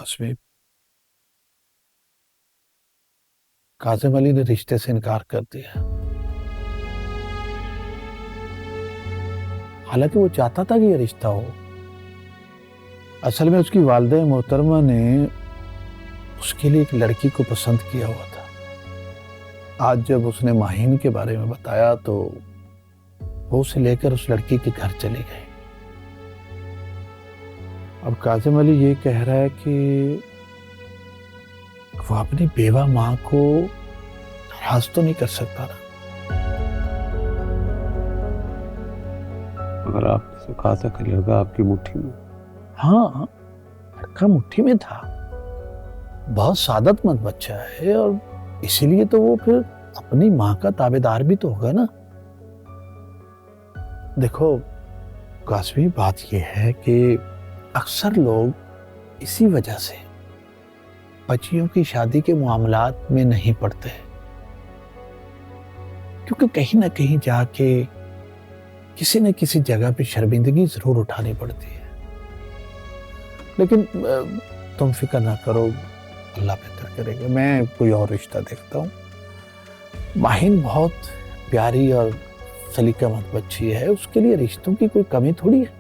कासमी, कासिम अली ने रिश्ते से इनकार कर दिया। हालांकि वो चाहता था कि ये रिश्ता हो। असल में उसकी वालिदा मोहतरमा ने उसके लिए एक लड़की को पसंद किया हुआ था। आज जब उसने माहिन के बारे में बताया तो वो उसे लेकर उस लड़की के घर चली गई। अब कासिम अली ये कह रहा है कि वो अपनी बेवा मां को नाराज तो नहीं कर सकता ना। अगर आपने कहा था कि लड़का आपकी मुट्ठी में। हाँ, लड़का मुट्ठी में था। बहुत सादतमंद बच्चा है और इसीलिए तो वो फिर अपनी मां का ताबेदार भी तो होगा ना। देखो कासमी, बात ये है कि अक्सर लोग इसी वजह से बच्चियों की शादी के मामलात में नहीं पड़ते, क्योंकि कहीं ना कहीं जाके किसी न किसी जगह पे शर्मिंदगी जरूर उठानी पड़ती है। लेकिन तुम फिक्र ना करो, अल्लाह बेहतर करेगा। मैं कोई और रिश्ता देखता हूँ। माहिन बहुत प्यारी और सलीकामंद बच्ची है, उसके लिए रिश्तों की कोई कमी थोड़ी है।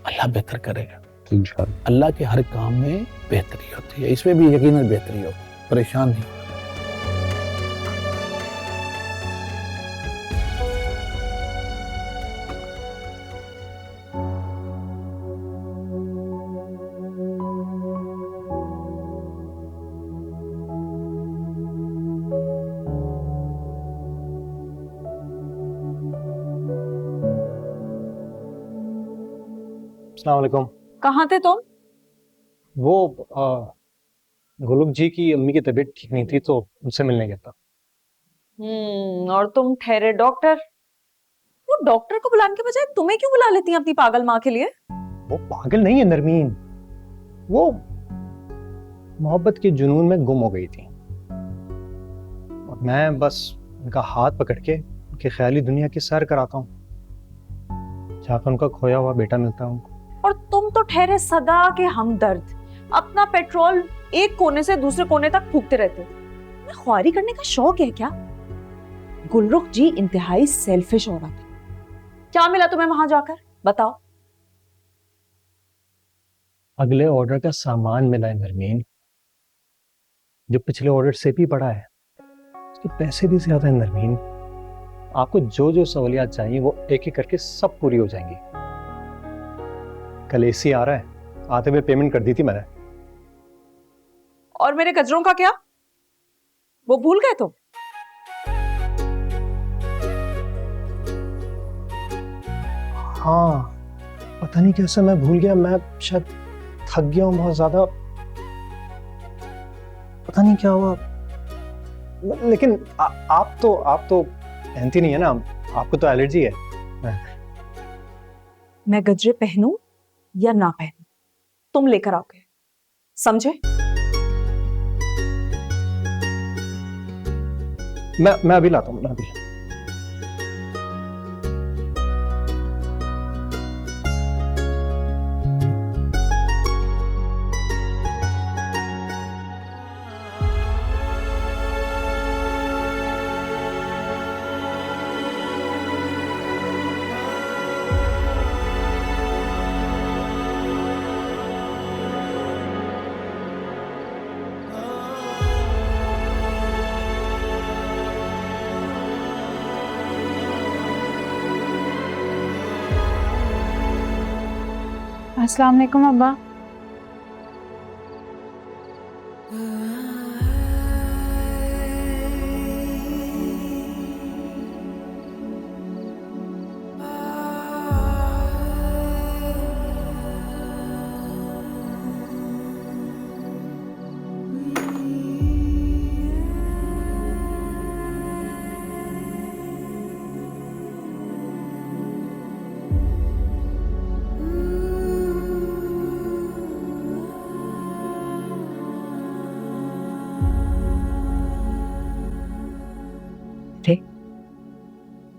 अल्लाह बेहतर करेगा इंशाअल्लाह। अल्लाह के हर काम में बेहतरी होती है, इसमें भी यकीनन बेहतरी होगी, परेशान नहीं। अस्सलाम वालेकुम। कहाँ थे तुम? वो गुलुक जी की अम्मी की तबीयत ठीक नहीं थी तो उनसे मिलने गया था। और तुम ठहरे डॉक्टर। वो डॉक्टर को बुलाने के बजाय तुम्हें क्यों बुला लेती हैं अपनी पागल माँ के लिए? वो पागल नहीं है नरमीन, वो मोहब्बत के जुनून में गुम हो गई थी और मैं बस उनका हाथ पकड़ के उनकी ख्याली दुनिया की सैर कराता हूँ, जहाँ पर उनका खोया हुआ बेटा मिलता है उनको। और तुम तो ठहरे सदा के हमदर्द, अपना पेट्रोल एक कोने से दूसरे कोने तक फूकते रहते हो। तुम्हें ख्वारी करने का शौक है क्या? गुलरुख जी इंतहाई सेल्फिश औरत है। क्या मिला तुम्हें वहां जाकर, बताओ? अगले ऑर्डर का सामान मिला है नरमीन, जो पिछले ऑर्डर से भी बड़ा है, उसके पैसे भी ज्यादा है नरमीन। आपको जो जो सहूलियात चाहिए वो एक एक करके सब पूरी हो जाएंगी। कल एसी आ रहा है, आते हुए पेमेंट कर दी थी मैंने। और मेरे गजरों का क्या, वो भूल गए तुम? हाँ, पता नहीं कैसे मैं भूल गया, मैं शायद थक गया हूँ बहुत ज्यादा, पता नहीं क्या हुआ। लेकिन आप तो पहनती नहीं है ना, आपको तो एलर्जी है। मैं गजरे पहनूं या ना पहनूं, तुम लेकर आओगे, समझे? मैं अभी लाता हूँ, मैं अभी। अस्सलाम वालेकुम अब्बा।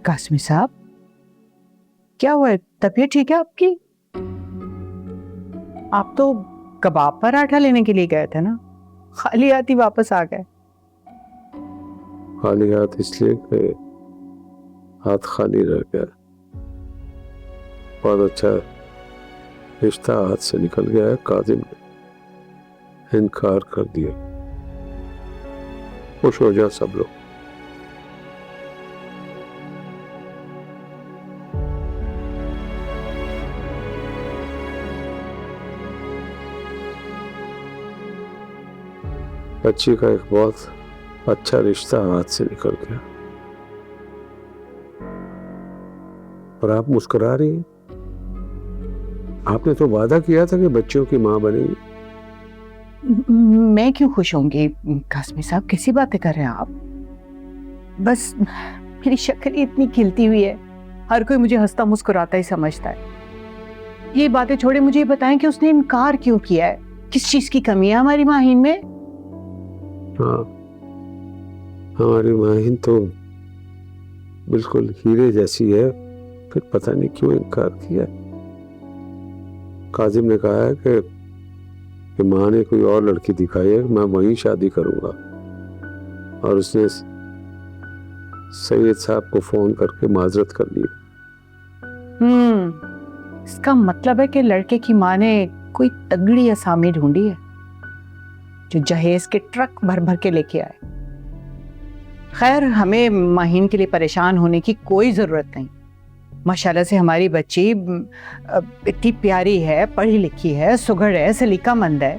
कासमी साहब, क्या हुआ है? तबीयत ठीक है आपकी? आप तो कबाब पराठा लेने के लिए गए थे ना, खाली हाथ ही वापस आ गए। खाली हाथ इसलिए कि हाथ खाली रह गया। बहुत अच्छा रिश्ता हाथ से निकल गया है। काजिम ने इनकार कर दिया। खुश हो जाओ सब लोग। बच्ची का एक बहुत अच्छा रिश्ता हाथ से निकल गया और आप मुस्कुरा रही हैं। आपने तो वादा किया था कि बच्चों की मां बनेगी। मैं क्यों खुश होंगी कासमी साहब, कैसी बातें कर रहे हैं आप? बस मेरी शक्ल ही इतनी खिलती हुई है, हर कोई मुझे हंसता मुस्कुराता ही समझता है। ये बातें छोड़े, मुझे ये बताएं कि उसने इनकार क्यों किया है? किस चीज की कमी है हमारी माहिन में? हाँ, हमारी माहिन तो बिल्कुल हीरे जैसी है, फिर पता नहीं क्यों इनकार किया। काजिम ने कहा है कि माँ ने कोई और लड़की दिखाई है, मैं वहीं शादी करूंगा। और उसने सैयद साहब को फोन करके माजरत कर ली। इसका मतलब है कि लड़के की माँ ने कोई तगड़ी असामी ढूंढी है जो जहेज के ट्रक भर भर के लेके आए। खैर, हमें माहिन के लिए परेशान होने की कोई जरूरत नहीं। माशाल्लाह से हमारी बच्ची इतनी प्यारी है, पढ़ी लिखी है, सुघड़ है, सलीकामंद है।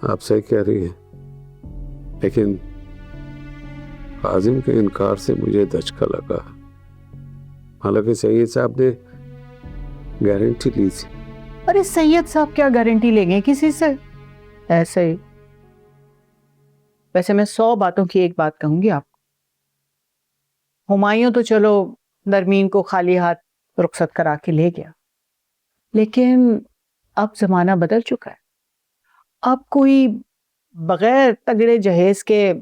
आप सही कह रही हैं, लेकिन काजिम के इनकार से मुझे धचका लगा। हालांकि सैयद साहब ने गारंटी ली थी। अरे सैयद साहब क्या गारंटी लेंगे किसी से? ऐसे ही। वैसे मैं 100 बातों की एक बात कहूंगी आपको। हुमायूं तो चलो नरमीन को खाली हाथ रुखसत करा के ले गया, लेकिन अब जमाना बदल चुका है। अब कोई बगैर तगड़े जहेज के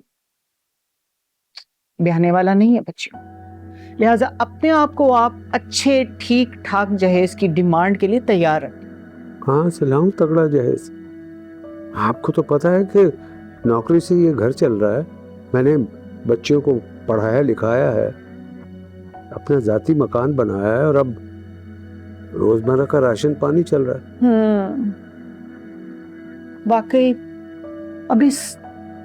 ब्याहने वाला नहीं है बच्चियों। लिहाजा अपने आप को आप अच्छे ठीक ठाक जहेज की डिमांड के लिए तैयार रखें। कहाँ से लाऊं तगड़ा जहेज? आपको तो पता है कि नौकरी से ये घर चल रहा है। मैंने बच्चियों को पढ़ाया लिखाया है, अपना जाती मकान बनाया है और अब रोजमर्रा का राशन पानी चल रहा है। वाकई अब इस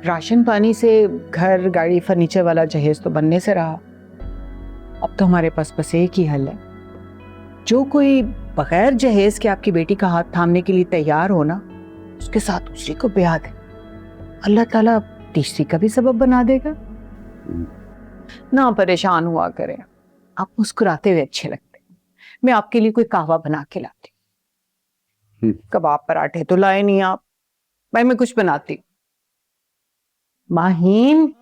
राशन पानी से घर गाड़ी फर्नीचर वाला जहेज तो बनने से रहा। अब तो हमारे पास बस एक ही हल है। जो कोई बगैर जहेज के आपकी बेटी का हाथ थामने के लिए तैयार हो ना, उसके साथ उसी को ब्याह दे। अल्लाह ताला तीसरी का भी सबब बना देगा। ना परेशान हुआ करें, आप मुस्कुराते हुए अच्छे लगते हैं। मैं आपके लिए कोई कहवा बना के लाती हूँ। कबाब पराठे तो लाए नहीं आप, भाई मैं कुछ बनाती हूँ। माहीन,